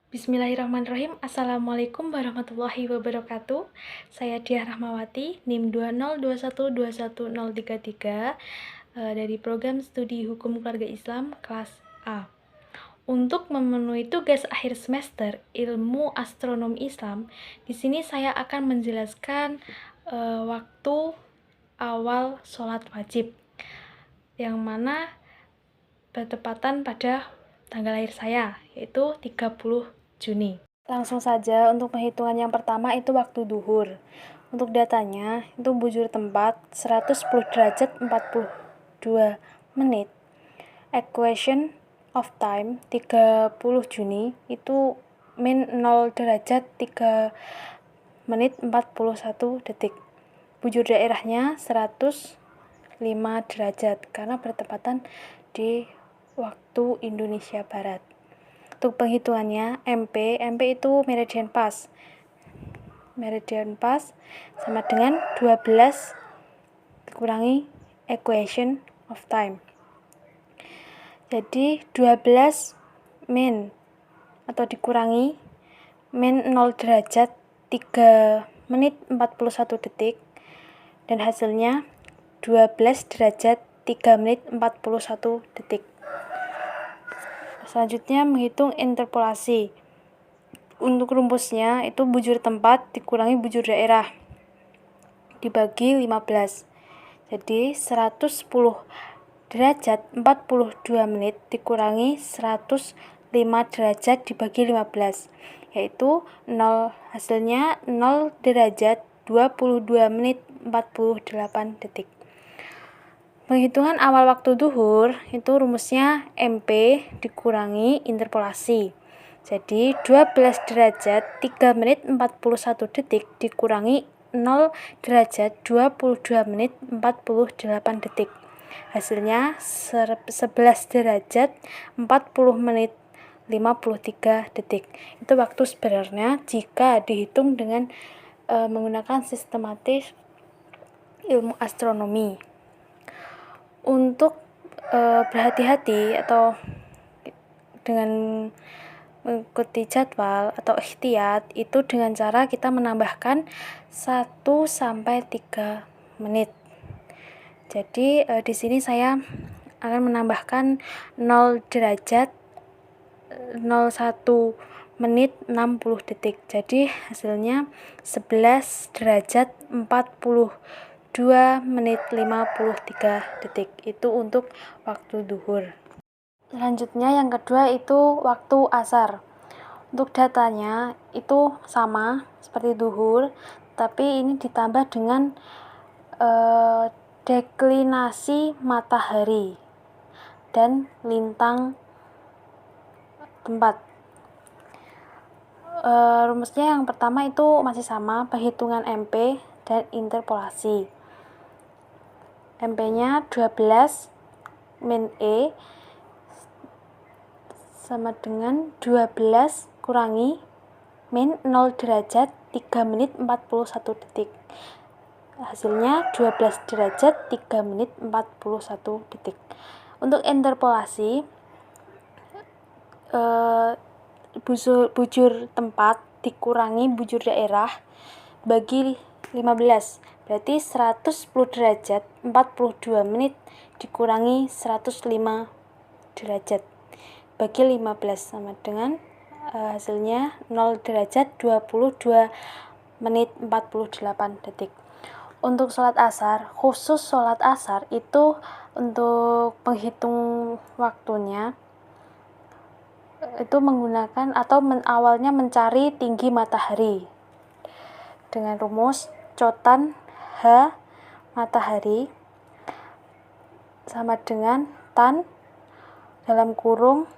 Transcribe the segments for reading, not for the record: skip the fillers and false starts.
Bismillahirrahmanirrahim. Assalamualaikum warahmatullahi wabarakatuh. Saya Diah Rahmawati, NIM 202121033 dari program studi Hukum Keluarga Islam kelas A. Untuk memenuhi tugas akhir semester Ilmu Astronomi Islam, di sini saya akan menjelaskan waktu awal sholat wajib, yang mana bertepatan pada tanggal lahir saya, yaitu 30 Juni. Langsung saja untuk penghitungan yang pertama itu waktu duhur. Untuk datanya itu bujur tempat 110 derajat 42 menit. Equation of time 30 Juni itu min 0 derajat 3 menit 41 detik. Bujur daerahnya 105 derajat karena bertepatan di waktu Indonesia Barat. Untuk penghitungannya, MP itu meridian pas. Meridian pas sama dengan 12 dikurangi equation of time. Jadi 12 min atau dikurangi min 0 derajat 3 menit 41 detik dan hasilnya 12 derajat 3 menit 41 detik. Selanjutnya menghitung interpolasi. Untuk rumusnya itu bujur tempat dikurangi bujur daerah dibagi 15. Jadi 110 derajat 42 menit dikurangi 105 derajat dibagi 15, yaitu 0, hasilnya 0 derajat 22 menit 48 detik. Penghitungan awal waktu duhur itu rumusnya MP dikurangi interpolasi. Jadi 12 derajat 3 menit 41 detik dikurangi 0 derajat 22 menit 48 detik. Hasilnya 11 derajat 40 menit 53 detik. Itu waktu sebenarnya jika dihitung dengan menggunakan sistematis ilmu astronomi. Untuk berhati-hati atau dengan mengikuti jadwal atau ikhtiyat itu dengan cara kita menambahkan 1-3 menit. Jadi di sini saya akan menambahkan 0 derajat 01 menit 60 detik. Jadi hasilnya 11 derajat 42 menit 53 detik. Itu untuk waktu duhur. Selanjutnya yang kedua itu waktu asar. Untuk datanya itu sama seperti duhur, tapi ini ditambah dengan deklinasi matahari dan lintang tempat. Rumusnya yang pertama itu masih sama, perhitungan MP dan interpolasi. MP-nya 12 min E sama dengan 12 kurangi min 0 derajat 3 menit 41 detik. Hasilnya 12 derajat 3 menit 41 detik. Untuk interpolasi bujur tempat dikurangi bujur daerah bagi 15. Berarti 110 derajat 42 menit dikurangi 105 derajat bagi 15 sama dengan hasilnya 0 derajat 22 menit 48 detik. Untuk sholat asar, khusus sholat asar itu untuk penghitung waktunya itu menggunakan atau awalnya mencari tinggi matahari dengan rumus cotan H matahari sama dengan tan dalam kurung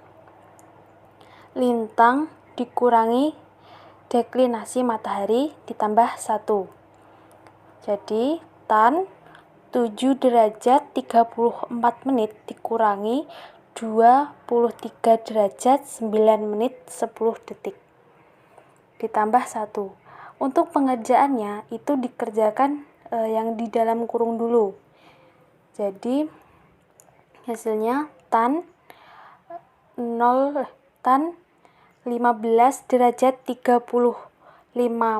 lintang dikurangi deklinasi matahari ditambah 1. Jadi tan 7 derajat 34 menit dikurangi 23 derajat 9 menit 10 detik ditambah 1. Untuk pengerjaannya itu dikerjakan yang di dalam kurung dulu. Jadi hasilnya tan 15 derajat 35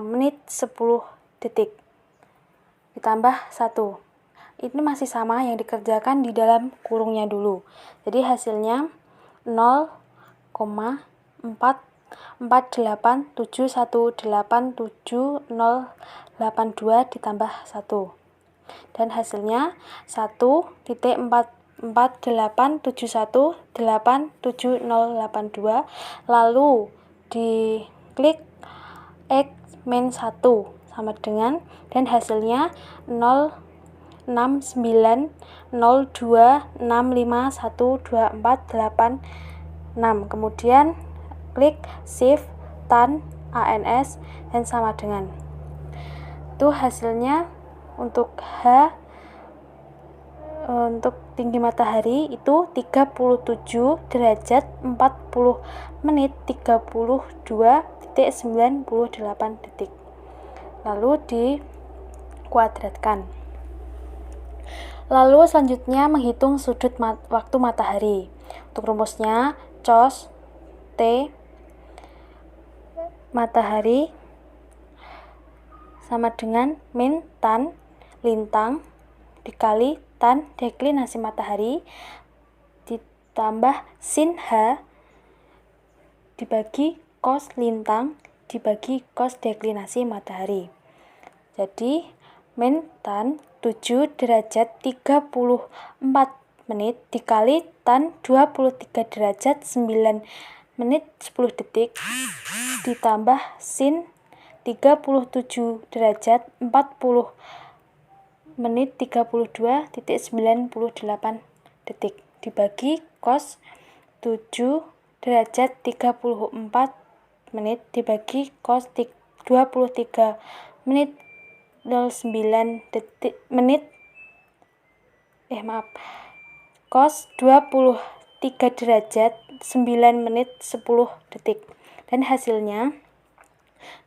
menit 10 detik. Ditambah 1. Ini masih sama yang dikerjakan di dalam kurungnya dulu. Jadi hasilnya 0,487187082 ditambah 1. Dan hasilnya 1.487187082. Lalu diklik X min 1 sama dengan, dan hasilnya 0690265124886. Kemudian klik Shift Tan ANS dan sama dengan. Itu hasilnya untuk H, untuk tinggi matahari itu 37 derajat 40 menit 32.98 detik. Lalu dikuadratkan. Lalu selanjutnya menghitung sudut waktu matahari. Untuk rumusnya cos T matahari sama dengan min tan lintang dikali tan deklinasi matahari ditambah sin H dibagi cos lintang dibagi cos deklinasi matahari. Jadi min tan 7 derajat 34 menit dikali tan 23 derajat 9 menit 10 detik ditambah sin 37 derajat 40 menit 32.98 detik dibagi cos 7 derajat 34 menit dibagi cos 23 menit 09 detik cos 23 derajat 9 menit 10 detik dan hasilnya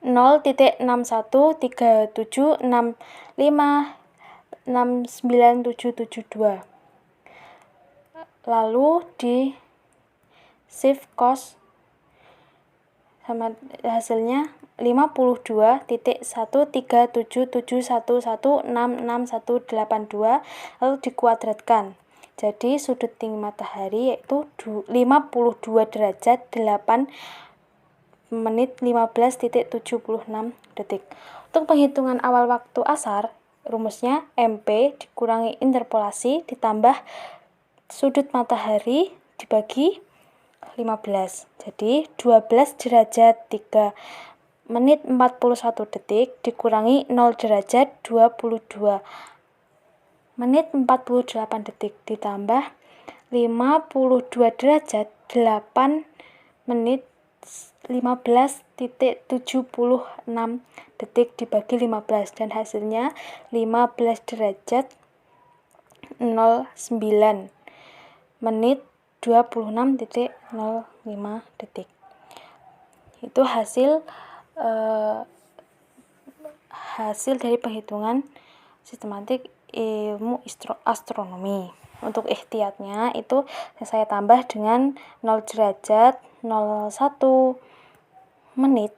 0.6137656972. Lalu di shift cos sama hasilnya 52.13771166182 lalu dikuadratkan. Jadi sudut tinggi matahari yaitu 52 derajat 8 menit 15.76 detik. Untuk penghitungan awal waktu asar, rumusnya MP dikurangi interpolasi ditambah sudut matahari dibagi 15. Jadi 12 derajat 3 menit 41 detik dikurangi 0 derajat 22 menit 48 detik ditambah 52 derajat 8 menit 15.76 detik dibagi 15 dan hasilnya 15 derajat 09 menit 26.05 detik. Itu hasil dari penghitungan sistematik ilmu astronomi. Untuk ikhtiatnya itu saya tambah dengan 0 derajat 01 menit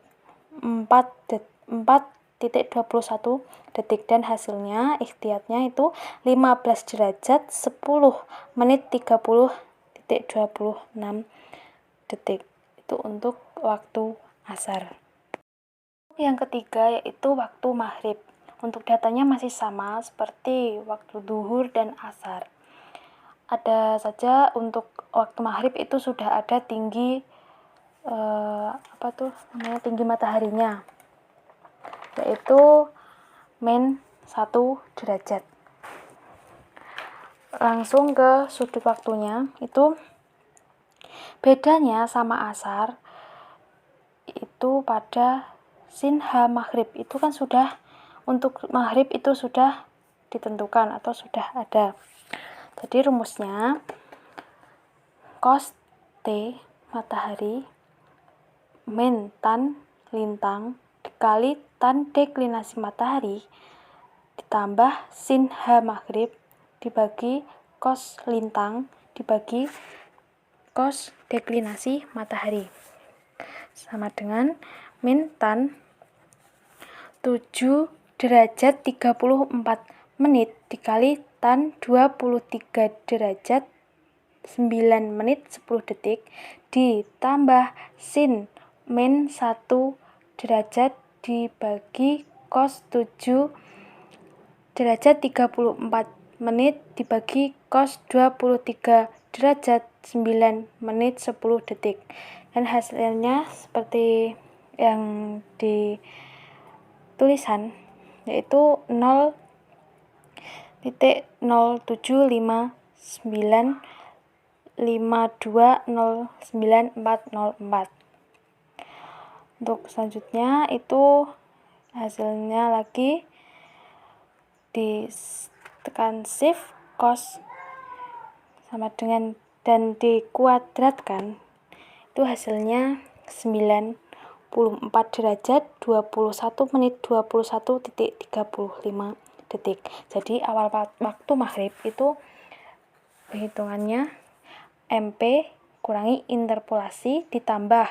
4.21 detik dan hasilnya ikhtiatnya itu 15 derajat 10 menit 30.26 detik. Itu untuk waktu asar. Yang ketiga yaitu waktu maghrib. Untuk datanya masih sama seperti waktu duhur dan asar. Ada saja untuk waktu maghrib itu sudah ada tinggi tinggi mataharinya, yaitu min 1 derajat. Langsung ke sudut waktunya, itu bedanya sama asar itu pada sin H maghrib. Itu kan sudah, untuk maghrib itu sudah ditentukan atau sudah ada. Jadi rumusnya cos T matahari min tan lintang dikali tan deklinasi matahari ditambah sin H maghrib dibagi cos lintang dibagi cos deklinasi matahari. sama dengan min tan 7 derajat 34 menit dikali tan 23 derajat 9 menit 10 detik ditambah sin min 1 derajat dibagi cos 7 derajat 34 menit dibagi cos 23 derajat 9 menit 10 detik. Dan hasilnya seperti yang di tulisan, yaitu 0,75952094404. Untuk selanjutnya itu hasilnya lagi ditekan shift cos sama dengan dan dikuadratkan, itu hasilnya 94 derajat 21 menit 21.35 detik. Jadi awal waktu maghrib itu perhitungannya MP kurangi interpolasi ditambah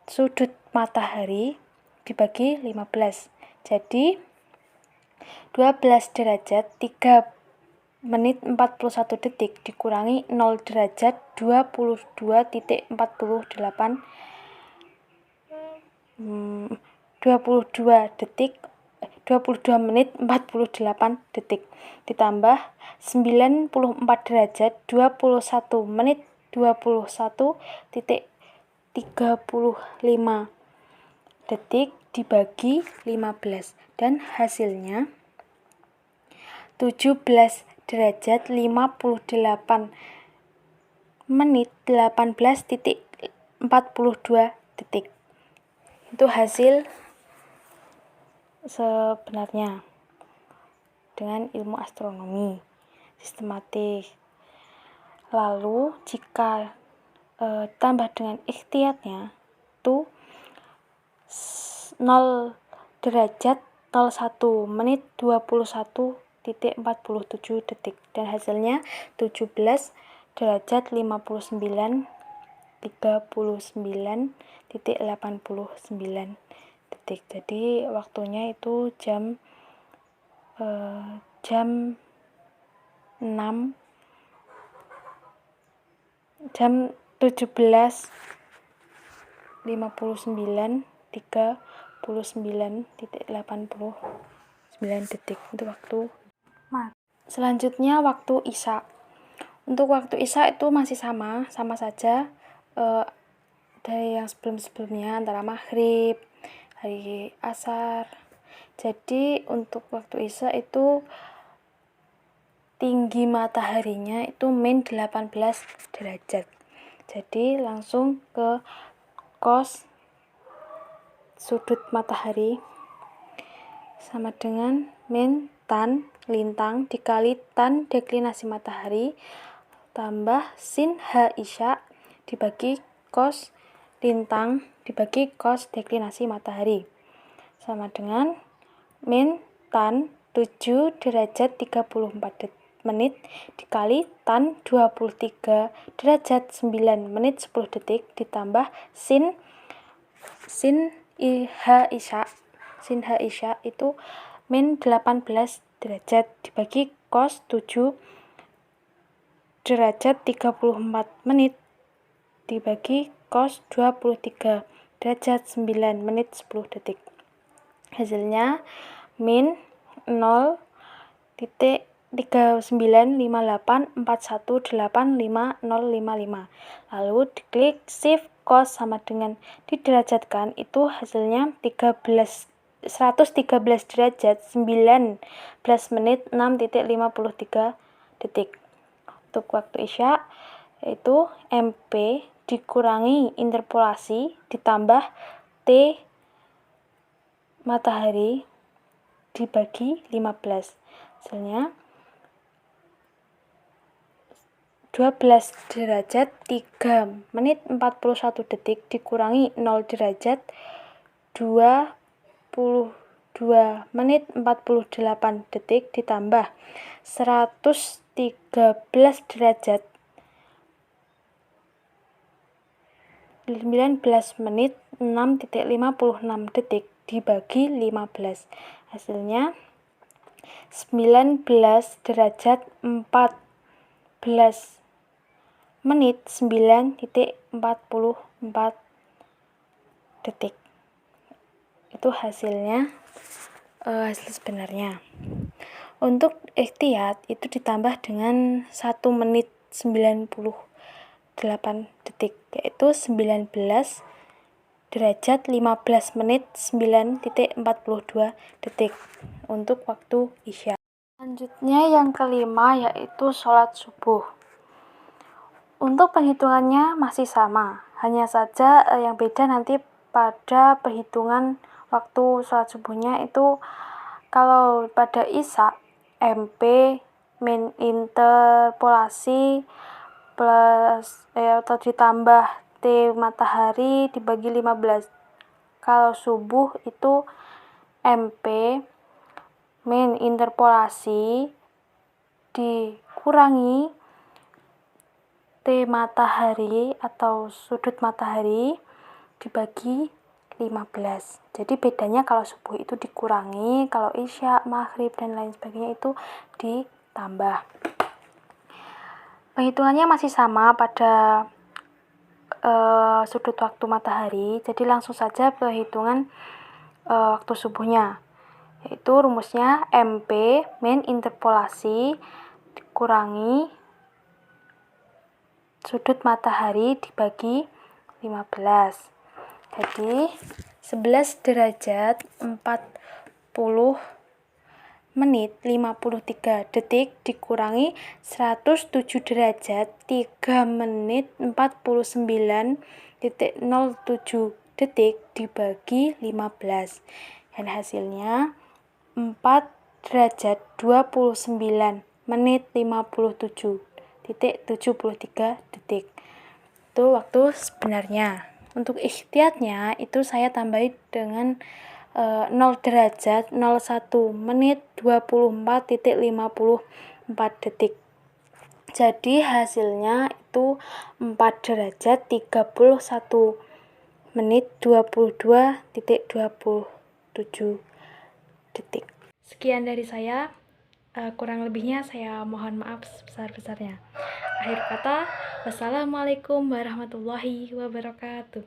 sudut matahari dibagi 15. Jadi 12 derajat 3 menit 41 detik dikurangi 0 derajat 22.48 22 menit 48 detik ditambah 94 derajat 21 menit 21.35 detik dibagi 15 dan hasilnya 17 derajat 58 menit 18.42 detik. Itu hasil sebenarnya dengan ilmu astronomi sistematik. Lalu jika tambah dengan ikhtiyatnya itu 0 derajat 01 menit 21.47 detik dan hasilnya 17 derajat 59.39.89 detik. Jadi waktunya itu jam 17:59.39.89 detik itu waktu. Selanjutnya waktu isya. Untuk waktu isya itu masih sama saja dari yang sebelum-sebelumnya antara maghrib, hari asar. Jadi untuk waktu isya itu tinggi mataharinya itu min 18 derajat. Jadi langsung ke cos sudut matahari sama dengan min tan lintang dikali tan deklinasi matahari tambah sin H isya dibagi cos lintang dibagi cos deklinasi matahari sama dengan min tan 7 derajat 34 menit dikali tan 23 derajat 9 menit 10 detik ditambah sin H isya itu min 18 derajat dibagi cos 7 derajat 34 menit dibagi cos 23 derajat 9 menit 10 detik. Hasilnya min 0.39584185.055. Lalu diklik shift cos sama dengan diderajatkan, itu hasilnya 113 derajat 19 menit 6.53 detik. Untuk waktu isya yaitu MP dikurangi interpolasi ditambah T matahari dibagi 15. Hasilnya 12 derajat 3 menit 41 detik dikurangi 0 derajat 22 menit 48 detik ditambah 113 derajat menit 6.56 detik dibagi 15. Hasilnya 19 derajat 14 menit 9.44 detik. Itu hasilnya, hasil sebenarnya. Untuk ikhtiyat itu ditambah dengan 1 menit 98 detik, yaitu 19 derajat 15 menit 9.42 detik untuk waktu isya. Selanjutnya yang kelima yaitu sholat subuh. Untuk penghitungannya masih sama, hanya saja yang beda nanti pada perhitungan waktu sholat subuhnya itu. Kalau pada isya MP min interpolasi plus atau ditambah T matahari dibagi 15. Kalau subuh itu MP min interpolasi dikurangi T matahari atau sudut matahari dibagi 15. Jadi bedanya kalau subuh itu dikurangi, kalau isya, maghrib, dan lain sebagainya itu ditambah. Penghitungannya masih sama pada sudut waktu matahari, jadi langsung saja perhitungan waktu subuhnya, yaitu rumusnya MP min interpolasi dikurangi sudut matahari dibagi 15. Jadi 11 derajat 40 menit 53 detik dikurangi 107 derajat 3 menit 49.07 detik dibagi 15. Dan hasilnya 4 derajat 29 menit 57.73 detik. Itu waktu sebenarnya. Untuk ikhtiyatnya itu saya tambahi dengan 0 derajat 01 menit 24.54 detik. Jadi hasilnya itu 4 derajat 31 menit 22.27 detik. Sekian dari saya. Kurang lebihnya saya mohon maaf sebesar-besarnya. Akhir kata, wassalamualaikum warahmatullahi wabarakatuh.